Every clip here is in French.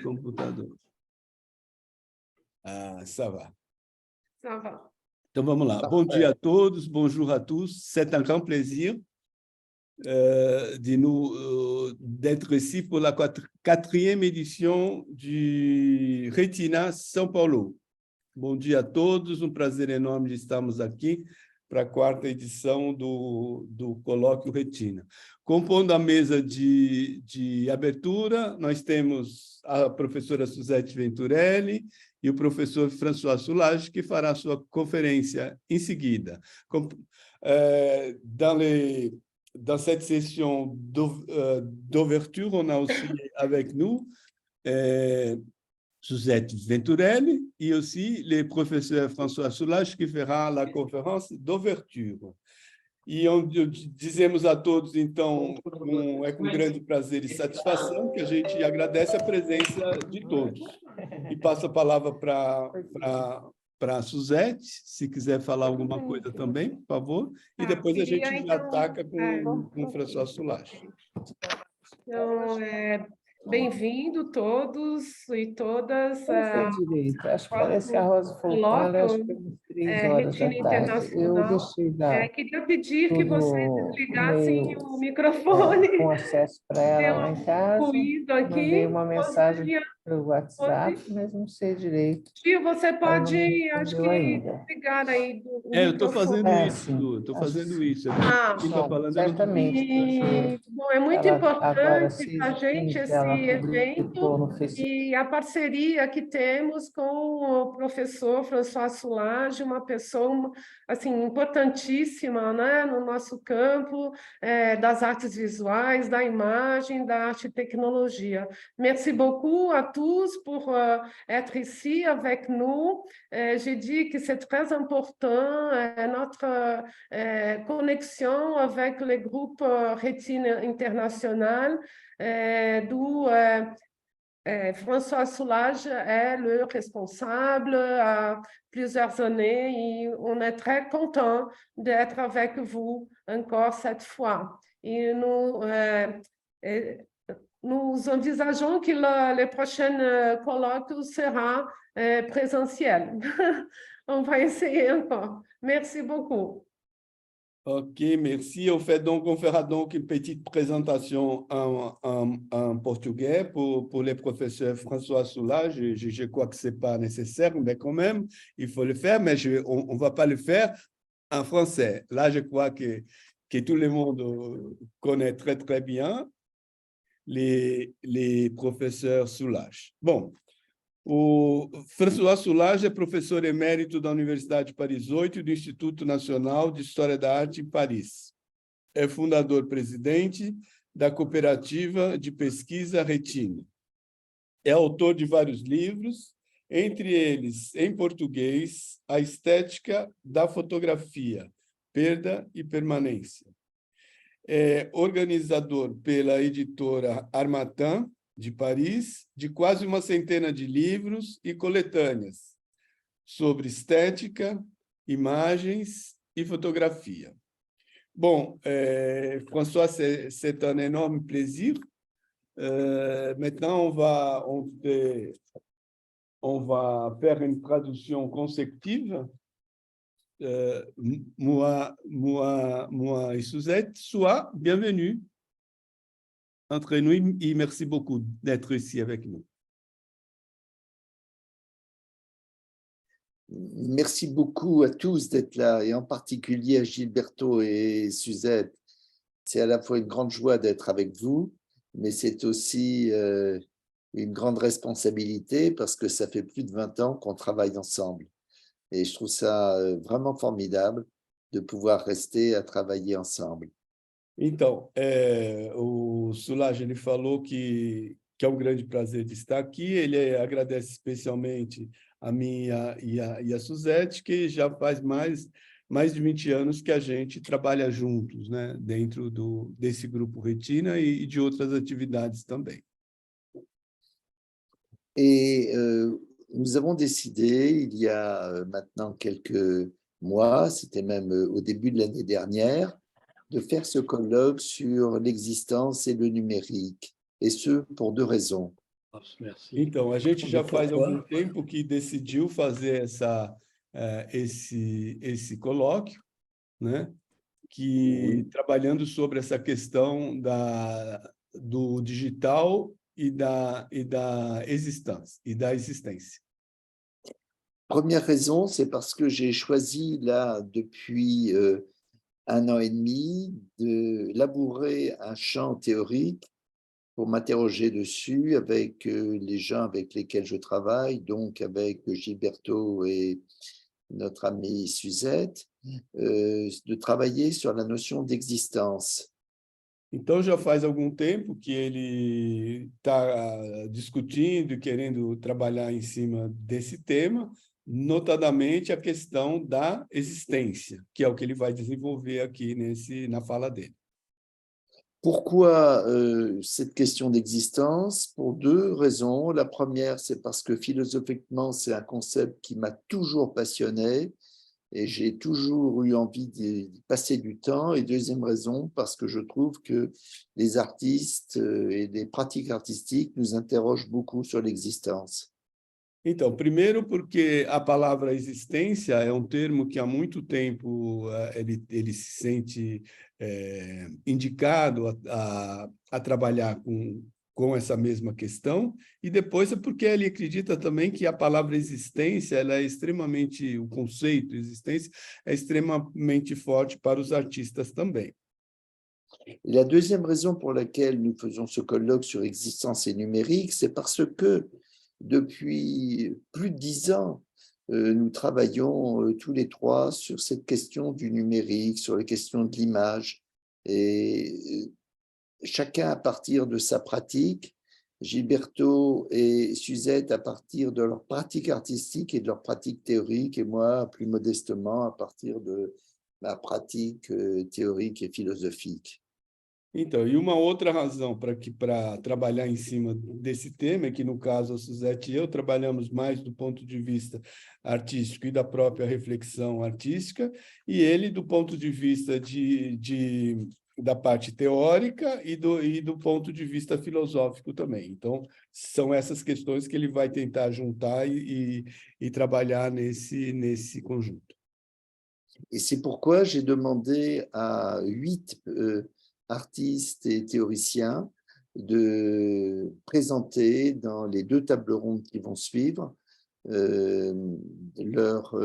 Computador. Ah, ça va. Ça va. Então, vamos lá. Bom dia a todos, bonjour à tous. C'est un grand plaisir d'être ici pour la quatrième édition du Retina São Paulo. Bom dia a todos, um prazer enorme de estarmos aqui para a quarta edição do Colóquio Retina. Compondo a mesa de abertura, nós temos a professora Suzete Venturelli e o professor François Soulages, que fará a sua conferência em seguida. Dans cette session d'ouverture, on a aussi avec nous Suzette Venturelli et aussi le professeur François Soulages, que fera la conférence d'ouverture. E dizemos a todos, então, com grande prazer e satisfação que a gente agradece a presença de todos. E passo a palavra para a Suzette, se quiser falar alguma coisa também, por favor, e depois a gente já ataca com o François Soulages. Então, bem-vindo todos e todas. Direito. Acho que parece a Rosa Folcone, acho que umas 3 horas da tarde. Eu deixei dar queria pedir que vocês desligassem meio, o microfone. com acesso para ela lá em casa. Mandei uma mensagem pelo WhatsApp, mas não sei direito. Tio, você pode, acho que, ligar aí do eu estou fazendo isso, sim. estou fazendo isso. Quem está falando certamente. Bom, é muito importante para a gente esse evento e a parceria que temos com o professor François Soulages, uma pessoa assim, importantíssima, né, no nosso campo das artes visuais, da imagem, da arte e tecnologia. Merci beaucoup à tous pour être ici avec nous. J'ai dit que c'est très important notre connexion avec le groupe Rétine International, d'où François Soulages est le responsable à plusieurs années et on est très content d'être avec vous encore cette fois. Et nous envisageons que le prochain colloque sera présentiel. On va essayer encore. Merci beaucoup. Ok, merci. On fera donc une petite présentation en portugais pour le professeur François Soulages. Je crois que ce n'est pas nécessaire, mais quand même, il faut le faire, mais on ne va pas le faire en français. Là, je crois que tout le monde connaît très, très bien les professeurs Soulages. Bom, o François Soulages é professor emérito da Universidade de Paris 8 e do Instituto Nacional de História da Arte em Paris. É fundador-presidente da Cooperativa de Pesquisa Retina. É autor de vários livros, entre eles, em português, A Estética da Fotografia, Perda e Permanência. É organizador pela editora Harmattan, de Paris, de quase uma centena de livros e coletâneas sobre estética, imagens e fotografia. Bon, François, c'est un énorme plaisir. Maintenant, on va faire une traduction consécutive. Moi et Suzette, soit bienvenue entre nous et merci beaucoup d'être ici avec nous. Merci beaucoup à tous d'être là, et en particulier à Gilberto et Suzette. C'est à la fois une grande joie d'être avec vous, mais c'est aussi une grande responsabilité parce que ça fait plus de 20 ans qu'on travaille ensemble. Et je trouve ça vraiment formidable de pouvoir rester à travailler ensemble. Então, o Soulages ele falou que é um grande prazer de estar aqui. Ele agradece especialmente a mim e a Suzette, que já faz mais de 20 anos que a gente trabalha juntos, né, dentro desse grupo Retina e de outras atividades também. Et nous avons décidé, il y a maintenant quelques mois, c'était même au début de l'année dernière, de faire ce colloque sur l'existence et le numérique, et ce pour 2 raisons. Então, a gente já faz algum tempo que decidiu fazer esse colóquio, né? Que trabalhando sobre essa questão do digital e da existência. Première raison, c'est parce que j'ai choisi là depuis 1 an et demi de labourer un champ théorique pour m'interroger dessus avec les gens avec lesquels je travaille, donc avec Gilberto et notre amie Suzette, de travailler sur la notion d'existence. Então, já faz algum tempo que ele está discutindo, querendo trabalhar em cima desse tema, notadamente a questão da existência, que é o que ele vai desenvolver aqui na fala dele. Pourquoi cette question d'existence? Pour 2 raisons. La première, c'est parce que philosophiquement, c'est un concept qui m'a toujours passionné et j'ai toujours eu envie d'y passer du temps. Et deuxième raison, parce que je trouve que les artistes et les pratiques artistiques nous interrogent beaucoup sur l'existence. Então, primeiro porque a palavra existência é um termo que há muito tempo ele se sente indicado a trabalhar com essa mesma questão, e depois é porque ele acredita também que a palavra existência, ela é extremamente, o conceito existência é extremamente forte para os artistas também. Et la deuxième raison pour laquelle nous faisons ce colloque sur existence et numérique, c'est parce que depuis plus de 10 ans, nous travaillons tous les 3 sur cette question du numérique, sur les questions de l'image. Et chacun à partir de sa pratique, Gilberto et Suzette à partir de leur pratique artistique et de leur pratique théorique, et moi plus modestement à partir de ma pratique théorique et philosophique. Então, e uma outra razão para trabalhar em cima desse tema é que, no caso, a Suzette e eu trabalhamos mais do ponto de vista artístico e da própria reflexão artística, e ele do ponto de vista da parte teórica e do ponto de vista filosófico também. Então, são essas questões que ele vai tentar juntar e trabalhar nesse conjunto. Et c'est pourquoi j'ai demandé à 8 artistes et théoriciens de présenter dans les 2 tables rondes qui vont suivre leur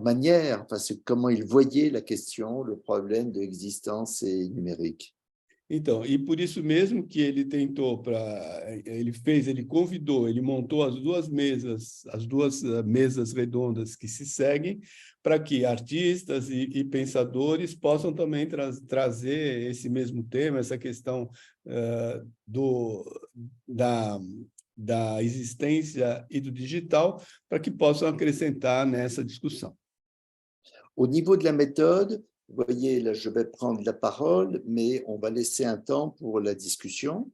manière, enfin, comment ils voyaient la question, le problème de existence et numérique. Então, e por isso mesmo que ele tentou ele convidou, ele montou as duas mesas redondas que se seguem, para que artistas e pensadores possam também trazer esse mesmo tema, essa questão da existência e do digital, para que possam acrescentar nessa discussão. Au niveau de la méthode, vous voyez, là, je vais prendre la parole, mais on va laisser un temps pour la discussion.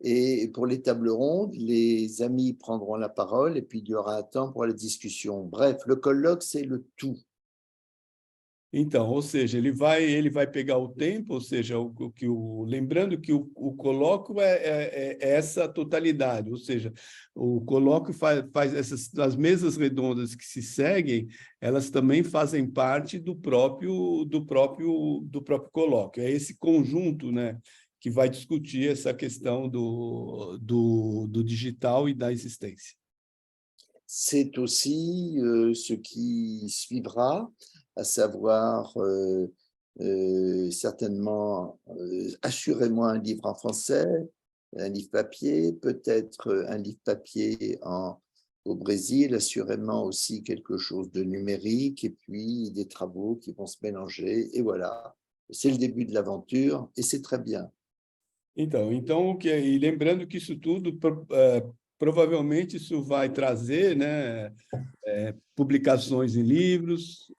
Et pour les tables rondes, les amis prendront la parole et puis il y aura un temps pour la discussion. Bref, le colloque, c'est le tout. Então, ou seja, ele vai pegar o tempo, ou seja, lembrando que o colóquio é essa totalidade, ou seja, o colóquio faz as mesas redondas que se seguem, elas também fazem parte do próprio colóquio. É esse conjunto, né, que vai discutir essa questão do digital e da existência. C'est aussi ce qui suivra, à savoir certainement, assurément un livre en français, un livre papier, peut-être un livre papier au Brésil, assurément aussi quelque chose de numérique, et puis des travaux qui vont se mélanger, et voilà, c'est le début de l'aventure, et c'est très bien. Então, e lembrando que isso tudo, provavelmente isso vai trazer, né, publicações em livros,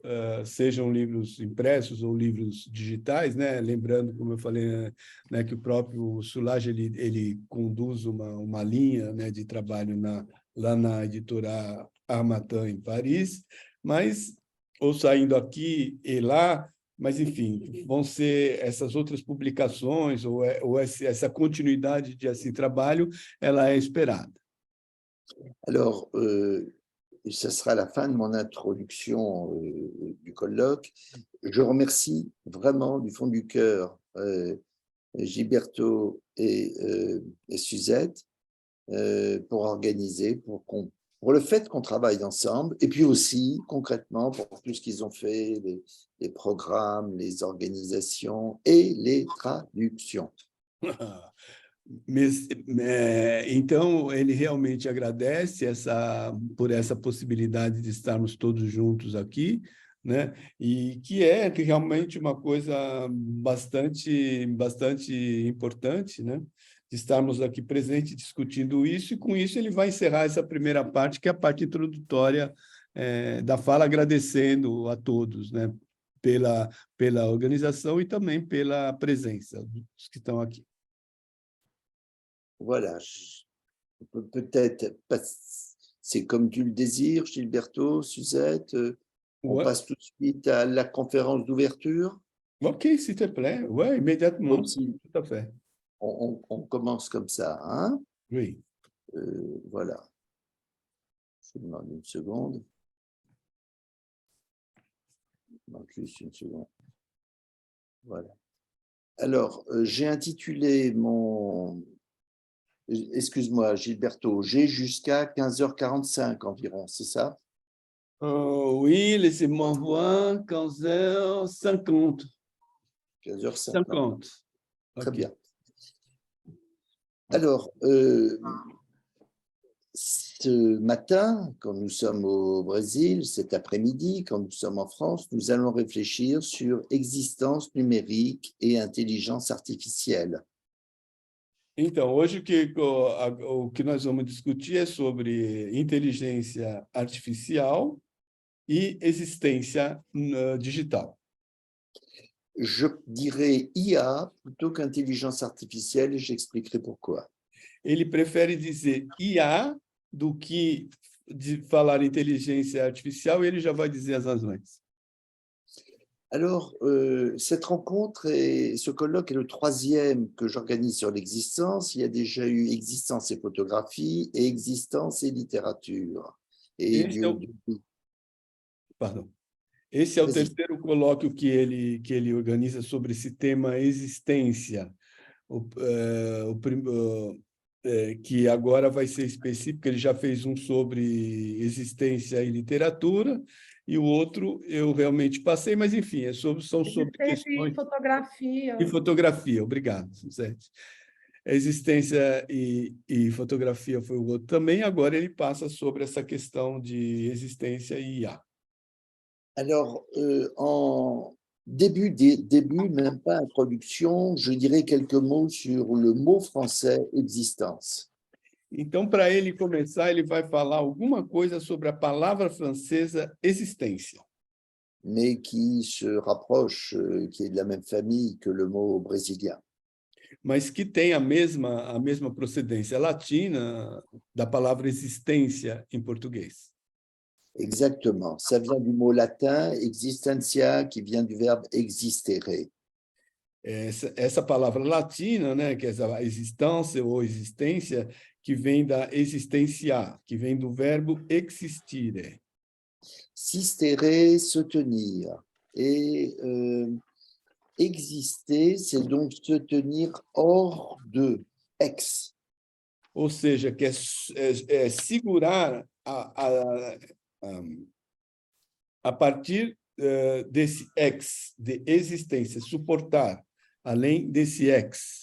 sejam livros impressos ou livros digitais, né? Lembrando, como eu falei, né, que o próprio Soulages ele conduz uma linha, né, de trabalho lá na editora Harmattan, em Paris, mas, ou saindo aqui e lá, Mas, enfim, vão ser essas outras publicações ou essa continuidade de assim, trabalho, ela é esperada. Alors, ce sera la fin de mon introduction du colloque. Je remercie vraiment du fond du cœur Gilberto et Suzette pour organiser, pour le fait qu'on travaille ensemble, et puis aussi concrètement pour tout ce qu'ils ont fait, les programmes, les organisations et les traductions. Então, ele realmente agradece por essa possibilidade de estarmos todos juntos aqui, né? E que é realmente uma coisa bastante importante, né? De estarmos aqui presentes discutindo isso, e com isso ele vai encerrar essa primeira parte, que é a parte introdutória da fala, agradecendo a todos, né? Pela organização e também pela presença dos que estão aqui. Voilà, peut-être, c'est comme tu le désires, Gilberto, Suzette, on passe tout de suite à la conférence d'ouverture. Ok, s'il te plaît, ouais, immédiatement, tout à fait. On commence comme ça, hein? Oui. Voilà. Je vous demande une seconde. Non, juste une seconde. Voilà. Alors, j'ai intitulé mon... Excuse-moi, Gilberto, j'ai jusqu'à 15h45 environ, c'est ça? Oui, laissez-moi voir, 15h50. 15h50. Très Okay. bien. Alors, ce matin, quand nous sommes au Brésil, cet après-midi, quand nous sommes en France, nous allons réfléchir sur existence numérique et intelligence artificielle. Então, hoje o que nós vamos discutir é sobre inteligência artificial e existência digital. Je dirais IA plutôt qu'intelligence artificielle et j'expliquerai pourquoi. Ele prefere dizer IA do que falar inteligência artificial, e ele já vai dizer as razões. Alors, cette rencontre et ce colloque est le 3e que j'organise sur l'existence. Il y a déjà eu existence et photographie et existence et littérature. Et Pardon. Esse é o terceiro colóquio que ele organiza sobre esse tema existência, que agora vai ser específico. Ele já fez um sobre existência e literatura, e o outro eu realmente passei, mas enfim, são sobre questões... E fotografia. E fotografia, obrigado, Suzette. Existência e fotografia foi o outro também, agora ele passa sobre essa questão de existência e IA. Alors, en début, même pas introduction, je dirais quelques mots sur le mot français existence. Então, para ele começar, ele vai falar alguma coisa sobre a palavra francesa existência. Mais qui se rapproche, qui est de la même famille que le mot brésilien. Mas que tem a mesma procedência latina da palavra existência em português. Exactement. Ça vient du mot latin existentia, qui vient du verbe existere. Essa palavra latina, né, que é a existência ou existência, que vem da existenciar, que vem do verbo existire. Sistere, se tenir. Et exister, c'est donc se tenir hors de, ex. Ou seja, que é segurar a partir desse ex, de existência, suportar, além desse ex.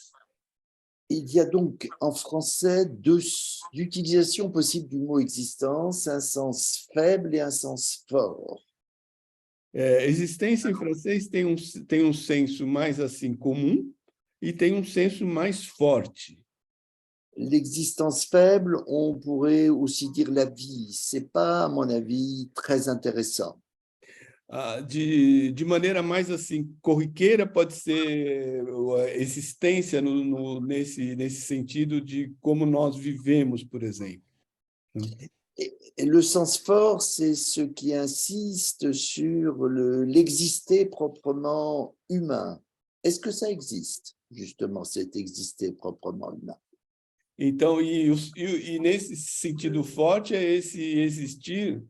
Il y a donc en français deux utilisations possibles du mot existence, un sens faible et un sens fort. Existência em francês tem um senso mais assim comum e tem um senso mais forte. L'existence faible, on pourrait aussi dire la vie. C'est pas, à mon avis, très intéressant. De maneira mais assim corriqueira, pode ser a existência nesse sentido de como nós vivemos, por exemplo. Et le sens fort, c'est ce qui insiste sur l'exister proprement humain. Est-ce que ça existe, justement, cet exister proprement humain? Então, nesse sentido forte é esse existir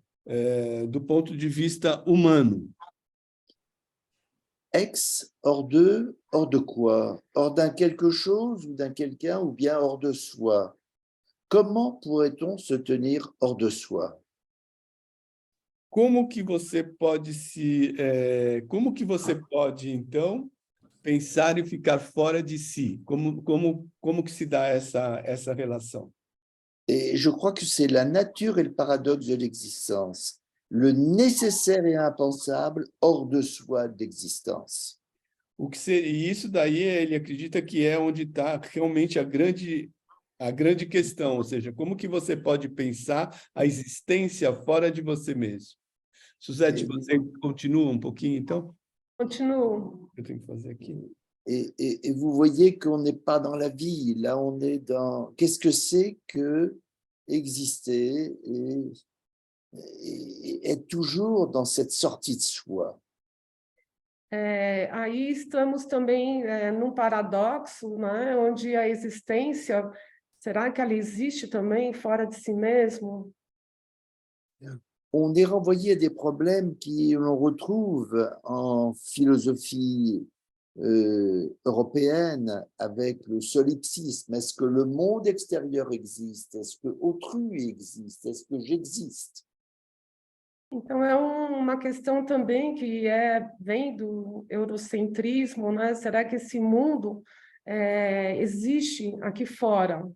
do ponto de vista humano. Ex, hors d'eux, hors de quoi? Hors d'un quelque chose ou d'un quelqu'un ou bien hors de soi? Comment pourrait-on se tenir hors de soi? Como que você pode como que você pode, então, pensar e ficar fora de si? Como que se dá essa relação? Et je crois que c'est la nature et le paradoxe de l'existence, le nécessaire et impensable hors de soi d'existence. O que seria isso daí, ele acredita que é onde está realmente a grande questão, ou seja, como que você pode pensar a existência fora de você mesmo? Suzete, você continua um pouquinho, então? Continuo. Eu tenho que fazer aqui. Et vous voyez qu'on n'est pas dans la vie, là on est dans... Qu'est-ce que c'est que exister et être toujours dans cette sortie de soi? Aí estamos também num paradoxo, né, onde a existência, será que ela existe também fora de si mesmo? On est renvoyé à des problèmes que l'on retrouve en philosophie européenne avec le solipsisme. Est-ce que le monde extérieur existe? Est-ce que autrui existe? Est-ce que j'existe? Então, é uma questão também que vem do eurocentrismo, né? Será que esse mundo existe aqui fora?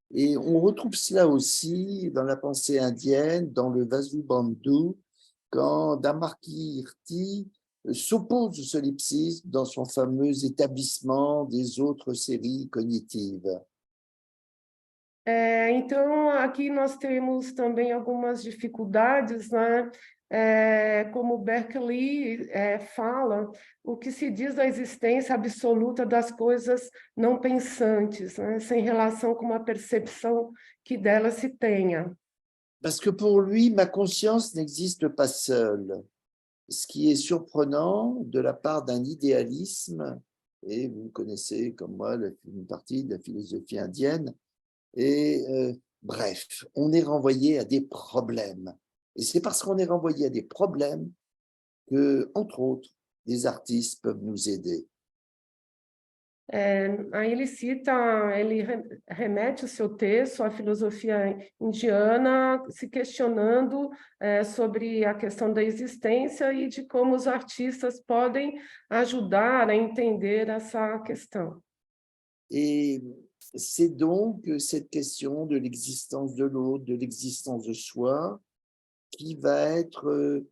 Et on retrouve cela aussi dans la pensée indienne, dans le Vasubandhu, quand Dharmakirti s'oppose au solipsisme dans son fameux établissement des autres séries cognitives. Então, aqui nós temos também algumas dificuldades, né? Como Berkeley fala, o que se diz da existência absoluta das coisas não pensantes, né? Sem relação com uma percepção que dela se tenha. Parce que pour lui, ma conscience n'existe pas seule. Ce qui est surprenant de la part d'un idéalisme, et vous connaissez comme moi une partie de la philosophie indienne, et bref, on est renvoyé à des problèmes. Et c'est parce qu'on est renvoyé à des problèmes que, entre autres, des artistes peuvent nous aider. Aí ele remete o seu texto à filosofia indiana, se questionando sobre a questão da existência e de como os artistas podem ajudar a entender essa questão. Et c'est donc cette question de l'existence de l'autre, de l'existence de soi, qui va être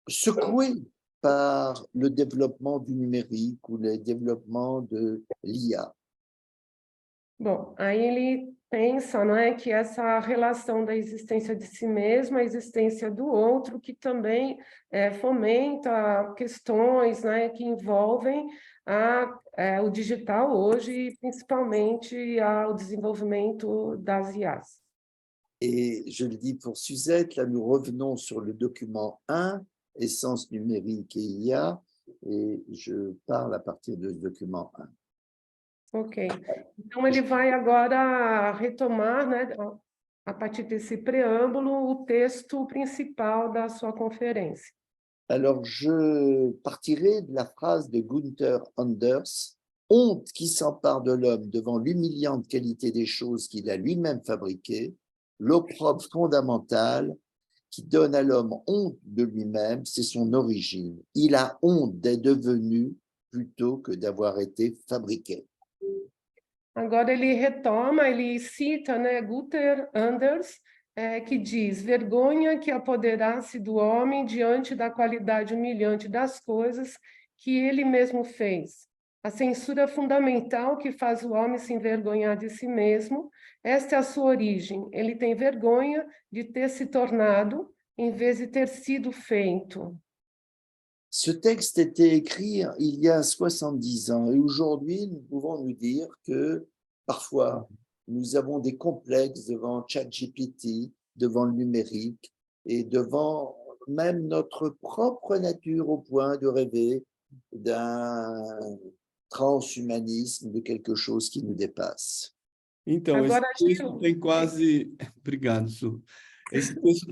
secouée par le développement du numérique ou le développement de l'IA. Bom, aí ele pensa, não é, que essa relação da existência de si mesmo, a existência do outro, que também fomenta questões, né, que envolvem o digital hoje, e principalmente o desenvolvimento das IAs. Et je le dis pour Suzette, là nous revenons sur le document 1, Essence numérique et IA, et je parle à partir de ce document 1. Ok. Então, ele vai agora retomar, né, a partir desse preâmbulo, o texto principal da sua conferência. Alors, je partirai de la phrase de Gunther Anders, « Honte qui s'empare de l'homme devant l'humiliante qualité des choses qu'il a lui-même fabriquées, l'opprobre fondamental qui donne à l'homme honte de lui-même, c'est son origine. Il a honte d'être devenu plutôt que d'avoir été fabriqué. » Agora ele retoma, ele cita, né, Gunther Anders, que diz: vergonha que apoderasse do homem diante da qualidade humilhante das coisas que ele mesmo fez. A censura fundamental que faz o homem se envergonhar de si mesmo, esta é a sua origem. Ele tem vergonha de ter se tornado, em vez de ter sido feito. Ce texte était écrit il y a 70 ans et aujourd'hui, nous pouvons nous dire que parfois, nous avons des complexes devant ChatGPT devant le numérique et devant même notre propre nature au point de rêver d'un transhumanisme, de quelque chose qui nous dépasse. Então, esse texto tem quase... Obrigado, Su. Esse texto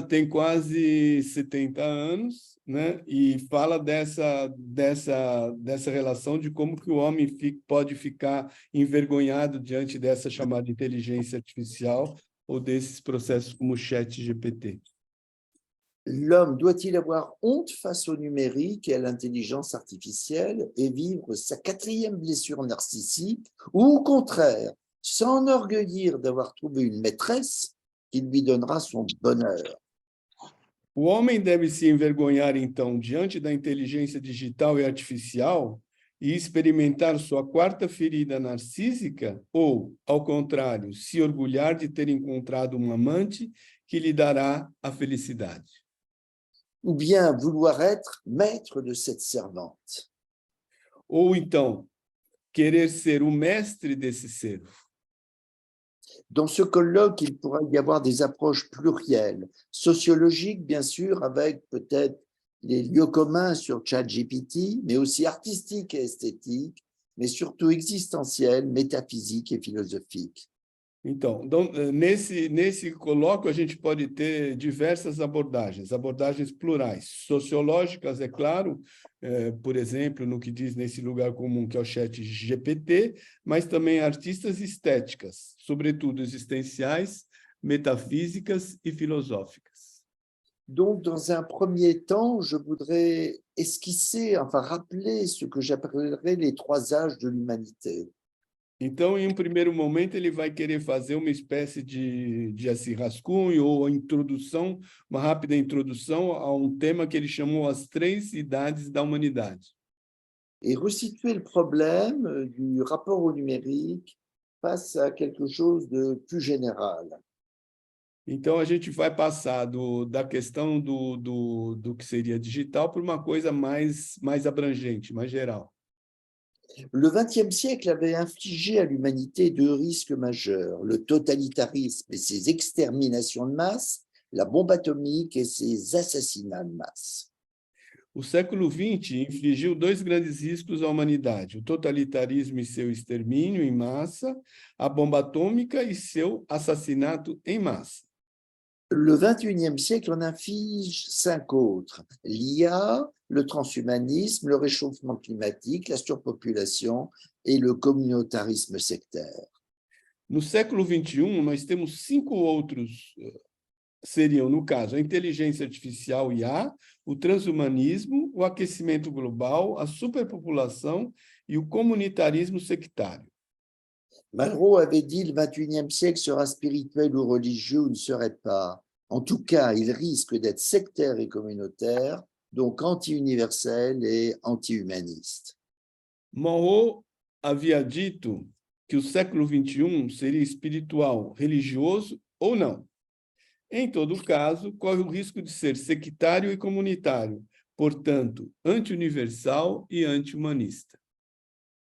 tem quase 70 anos, né? E fala dessa relação de como que o homem pode ficar envergonhado diante dessa chamada inteligência artificial ou desses processos como o ChatGPT. L'homme doit-il avoir honte face au numérique et à l'intelligence artificielle et vivre sa 4e blessure narcissique, ou au contraire, s'enorgueillir d'avoir trouvé une maîtresse qui lui donnera son bonheur? O homem deve se envergonhar, então, diante da inteligência digital e artificial e experimentar sua 4ª ferida narcísica, ou, ao contrário, se orgulhar de ter encontrado um amante que lhe dará a felicidade? Ou bien vouloir être maître de cette servante? Ou então, querer ser o mestre desse ser? Dans ce colloque, il pourra y avoir des approches plurielles, sociologiques, bien sûr, avec peut-être les lieux communs sur ChatGPT, mais aussi artistiques et esthétiques, mais surtout existentielles, métaphysiques et philosophiques. Então, nesse colóquio, a gente pode ter diversas abordagens plurais, sociológicas, é claro, por exemplo, no que diz nesse lugar comum, que é o ChatGPT, mas também artistas estéticas, sobretudo existenciais, metafísicas e filosóficas. Donc, dans un premier temps, je voudrais esquisser, enfin rappeler ce que j'appellerais les 3 âges de l'humanité. Então, em um primeiro momento, ele vai querer fazer uma espécie de assim, rascunho ou introdução, uma rápida introdução a um tema que ele chamou as 3 idades da humanidade. Et resituer le problème du rapport au numérique face à quelque chose de plus général. Então, a gente vai passar da questão do que seria digital para uma coisa mais abrangente, mais geral. Le XXe siècle avait infligé à l'humanité 2 risques majeurs, le totalitarisme et ses exterminations de masse, la bombe atomique et ses assassinats de masse. O século XX infligiu 2 grandes riscos à humanidade, o totalitarismo e seu extermínio em massa, a bomba atômica e seu assassinato em massa. Le XXIe siècle en inflige 5 autres, l'IA, le transhumanisme, le réchauffement climatique, la surpopulation et le communautarisme sectaire. No século XXI, nós temos 5 outros, seriam, no caso, a inteligência artificial IA, o transhumanismo, o aquecimento global, a superpopulação e o comunitarismo sectário. Malraux avait dit le XXIe siècle sera spirituel ou religieux ou ne serait pas. En tout cas, il risque d'être sectaire et communautaire, donc anti-universel et anti-humaniste. Monroe havia dito que o século XXI seria espiritual, religioso ou não. Em todo caso, corre o risco de ser sectário e comunitário, portanto, anti-universal e anti-humanista.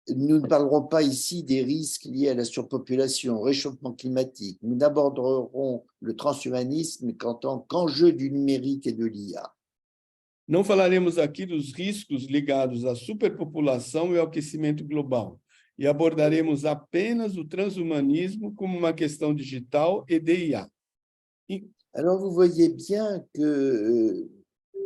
Nous ne parlerons pas ici des risques liés à la surpopulation, au réchauffement climatique. Nous n'aborderons le transhumanisme qu'en tant qu'enjeu du numérique et de l'IA. Não falaremos aqui dos riscos ligados à superpopulação e ao aquecimento global, e abordaremos apenas o transhumanismo como uma questão digital e de IA. Alors, vous voyez bien que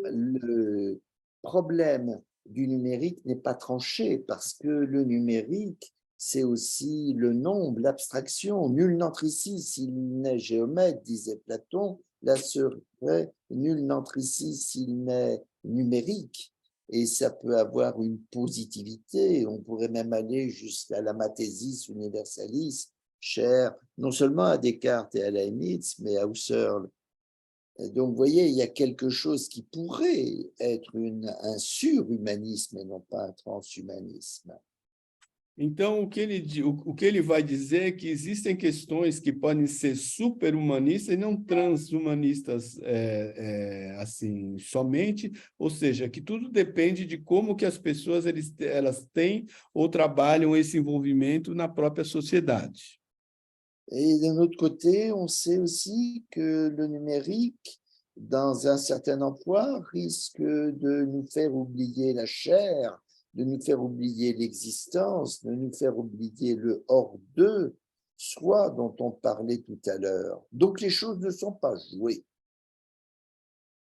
le problème du numérique n'est pas tranché parce que le numérique, c'est aussi le nombre, l'abstraction. Nul n'entre ici s'il n'est géomètre, disait Platon. Là serait nul n'entre ici s'il n'est numérique. Et ça peut avoir une positivité. On pourrait même aller jusqu'à la mathésis universalis, chère non seulement à Descartes et à Leibniz, mais à Husserl. Donc, vous voyez, il y a quelque chose qui pourrait être un surhumanisme et non pas un transhumanisme. Então, o que ele vai dizer é que existem questões que podem ser superhumanistas e não transhumanistas assim, somente, ou seja, que tudo depende de como que as pessoas elas têm ou trabalham esse envolvimento na própria sociedade. Et d'un autre côté, on sait aussi que le numérique, dans un certain emploi, risque de nous faire oublier la chair, de nous faire oublier l'existence, de nous faire oublier le hors-d'eux, soi dont on parlait tout à l'heure. Donc, les choses ne sont pas jouées.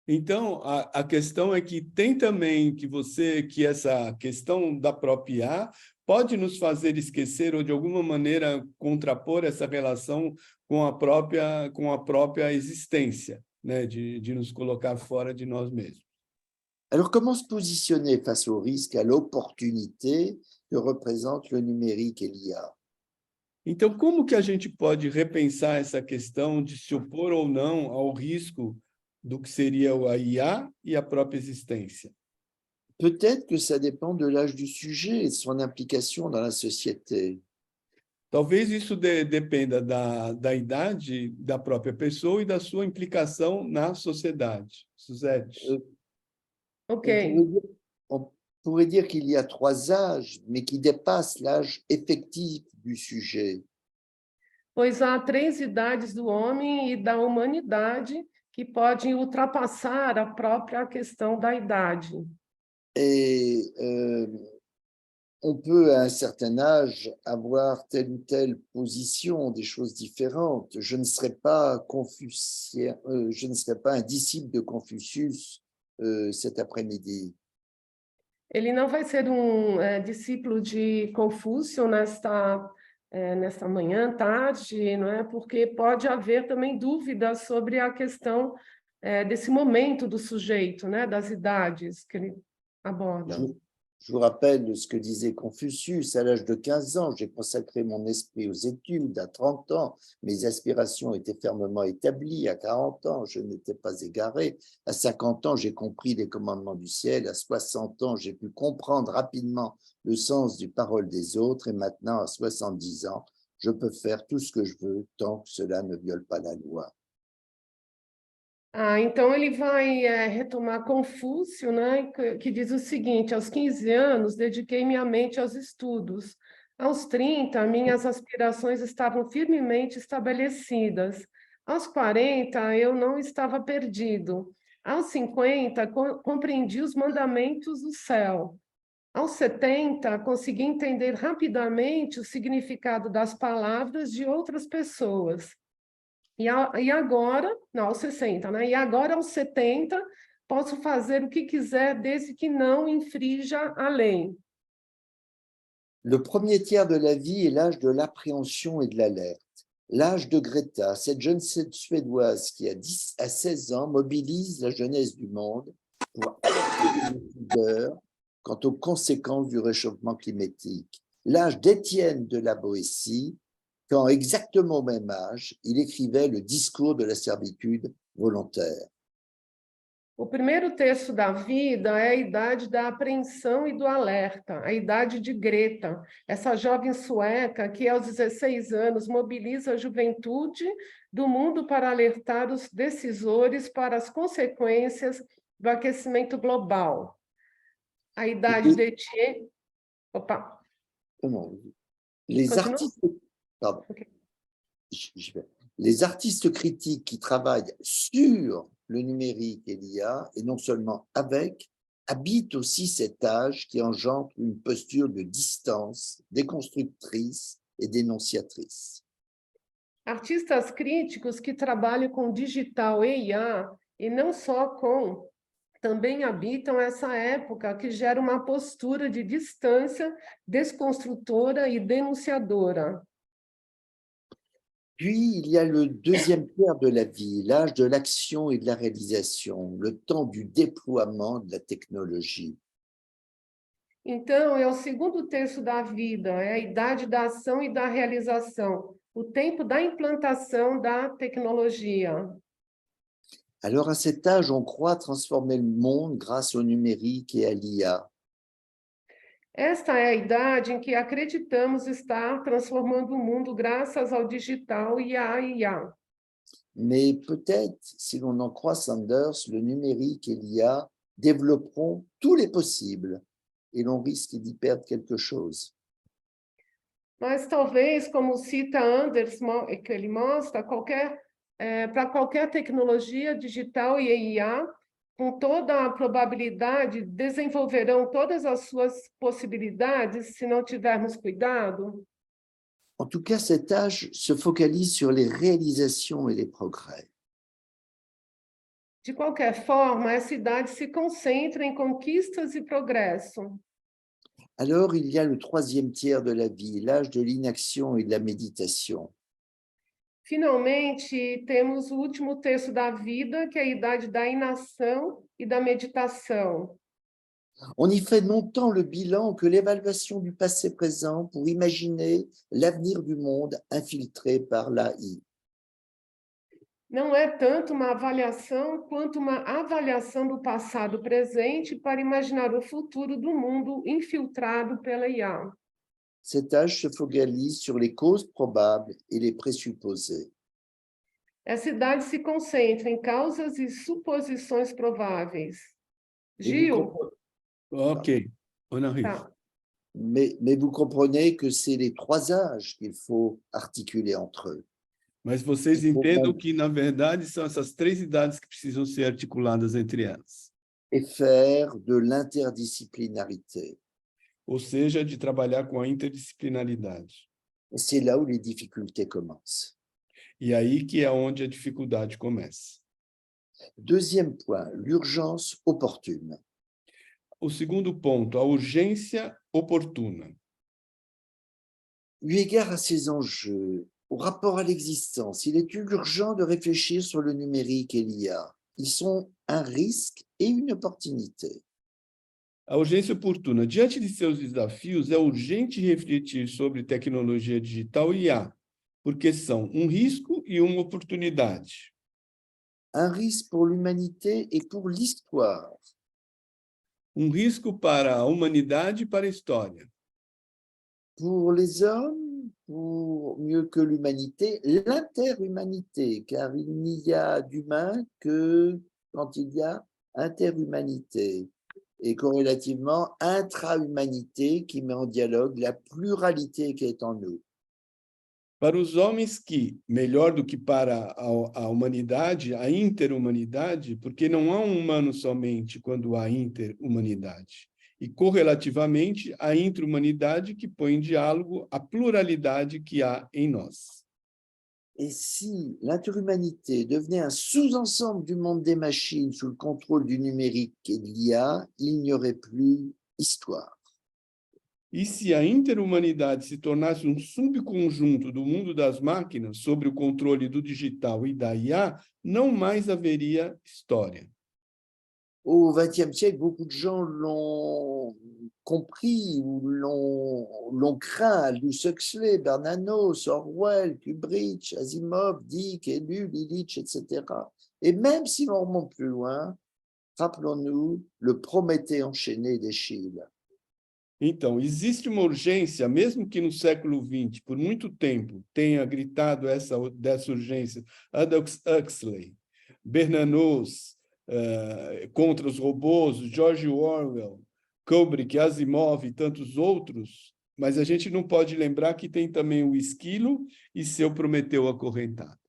Então, a questão é que tem também que essa questão da própria IA pode nos fazer esquecer ou, de alguma maneira, contrapor essa relação com a própria existência, né? De nos colocar fora de nós mesmos. Alors, comment se positionner face au risque, à l'opportunité que représente le numérique et l'IA? Então, como que a gente pode repensar essa questão de se opor ou não ao risco do que seria a IA e a própria existência? Peut-être que ça dépend de l'âge du sujet et de son implication dans la société. Talvez isso dependa da idade da própria pessoa e da sua implicação na sociedade. Suzete. Ok. On pourrait dire qu'il y a 3 âges, mais qui dépassent l'âge effectif du sujet. Pois há 3 idades do homem e da humanidade que podem ultrapassar a própria questão da idade. Et on peut, à un certain âge, avoir telle ou telle position, des choses différentes. Je ne serais pas un disciple de Confucius cet après-midi. Ele não vai ser discípulo de Confúcio nesta manhã, tarde, não é? Porque pode haver também dúvidas sobre a questão desse momento do sujeito, né? Das idades que ele aborda. Je vous rappelle ce que disait Confucius. À l'âge de 15 ans, j'ai consacré mon esprit aux études. À 30 ans, mes aspirations étaient fermement établies. À 40 ans, je n'étais pas égaré. À 50 ans, j'ai compris les commandements du ciel. À 60 ans, j'ai pu comprendre rapidement le sens des paroles des autres. Et maintenant, à 70 ans, je peux faire tout ce que je veux tant que cela ne viole pas la loi. Então ele vai retomar Confúcio, né, que diz o seguinte: aos 15 anos, dediquei minha mente aos estudos. Aos 30, minhas aspirações estavam firmemente estabelecidas. Aos 40, eu não estava perdido. Aos 50, compreendi os mandamentos do céu. Aos 70, consegui entender rapidamente o significado das palavras de outras pessoas. E agora, não, aos 60, né? E agora, aos 70, posso fazer o que quiser, desde que não infrinja a lei. Le premier tiers de la vie est l'âge de l'appréhension et de l'alerte. L'âge de Greta, cette jeune Suédoise qui, à 16 ans, mobilise la jeunesse du monde pour alerter les décideurs quant aux conséquences du réchauffement climatique. L'âge d'Étienne de la Boétie, quand, exactement au même âge, il écrivait le discours de la servitude volontaire. O primeiro terço da vida é a idade da apreensão e do alerta, a idade de Greta, essa jovem sueca que, aos 16 anos, mobiliza a juventude do mundo para alertar os decisores para as consequências do aquecimento global. A idade de Etienne... Opa! Les artistes... Pardon. Okay. Les artistes critiques qui travaillent sur le numérique et l'IA, et non seulement avec, habitent aussi cet âge qui engendre une posture de distance, déconstructrice et dénonciatrice. Artistas críticos que trabalham com digital e IA, e não só com, também habitam essa época que gera uma postura de distância, desconstrutora e denunciadora. Puis, il y a le deuxième tiers de la vie, l'âge de l'action et de la réalisation, le temps du déploiement de la technologie. Então, é o segundo terço da vida, é a idade da ação e da realização, o tempo da implantação da tecnologia. Alors, à cet âge, on croit transformer le monde grâce au numérique et à l'IA. Esta é a idade em que acreditamos estar transformando o mundo graças ao digital e à IA. Mais peut-être, si l'on en croit Sanders, le numérique et l'IA développeront tous les possibles et l'on risque d'y perdre quelque chose. Mas talvez, como cita Anders, que ele mostra, para qualquer tecnologia digital e IA, com toda a probabilidade, desenvolverão todas as suas possibilidades se não tivermos cuidado? En tout cas, cet âge se focalise sur les réalisations et les progrès. De qualquer forma, essa idade se concentra em conquistas e progresso. Alors, il y a le troisième tiers de la vie, l'âge de l'inaction et de la méditation. Finalmente, temos o último terço da vida, que é a idade da inação e da meditação. On y fait non tant le bilan que l'évaluation du passé présent pour imaginer l'avenir du monde infiltré par l'AI. Não é tanto uma avaliação quanto uma avaliação do passado presente para imaginar o futuro do mundo infiltrado pela IA. Cet âge se focalise sur les causes probables et les présupposés. Essa idade se concentra em causas e suposições prováveis. Gil? Ok, on arrive. Tá. Mais vous comprenez que c'est les trois âges qu'il faut articuler entre eux. Mas vocês entendam que, na verdade, são essas três idades que precisam ser articuladas entre elas. Et faire de l'interdisciplinarité. Ou seja, de trabalhar com a interdisciplinaridade. Et c'est là où les difficultés commencent. E aí que é onde a dificuldade começa. Deuxième point, l'urgence opportune. O segundo ponto, a urgência oportuna. Eu égard à ces enjeux, au rapport à l'existence, il est urgent de réfléchir sur le numérique et l'IA. Ils sont un risque et une opportunité. A urgência oportuna. Diante de seus desafios, é urgente refletir sobre tecnologia digital e IA, porque são um risco e uma oportunidade. Un risque pour l'humanité et pour l'histoire. Um risco para a humanidade e para a história. Pour les hommes, pour mieux que l'humanité, l'interhumanité, car il n'y a d'humain que quand il y a interhumanité. Et corrélativement, intra-humanité qui met en dialogue la pluralité qui est en nous. Para os homens que, melhor do que para a humanidade, a interhumanidade, porque não há um humano somente quando há interhumanidade. E, correlativamente, a intra-humanidade que põe em diálogo a pluralidade que há em nós. Et si l'interhumanité devenait un sous-ensemble du monde des machines sous le contrôle du numérique et de l'IA, il n'y aurait plus histoire. E se a interhumanidade se tornasse um subconjunto do mundo das máquinas, sob o controle do digital e da IA, não mais haveria história. Au XXe siècle, beaucoup de gens l'ont compris ou l'ont craint. Aldous Huxley, Bernanos, Orwell, Kubrick, Asimov, Dick, Ellul, Illich, etc. Et même si l'on remonte plus loin, rappelons-nous le Prométhée enchaîné d'Eschyle. Então, existe uma urgência, mesmo que no século XX, por muito tempo, tenha gritado dessa urgência Aldous Huxley, Bernanos, contra os robôs, George Orwell, Kubrick, Asimov e tantos outros, mas a gente não pode lembrar que tem também o Esquilo e seu Prometeu acorrentado.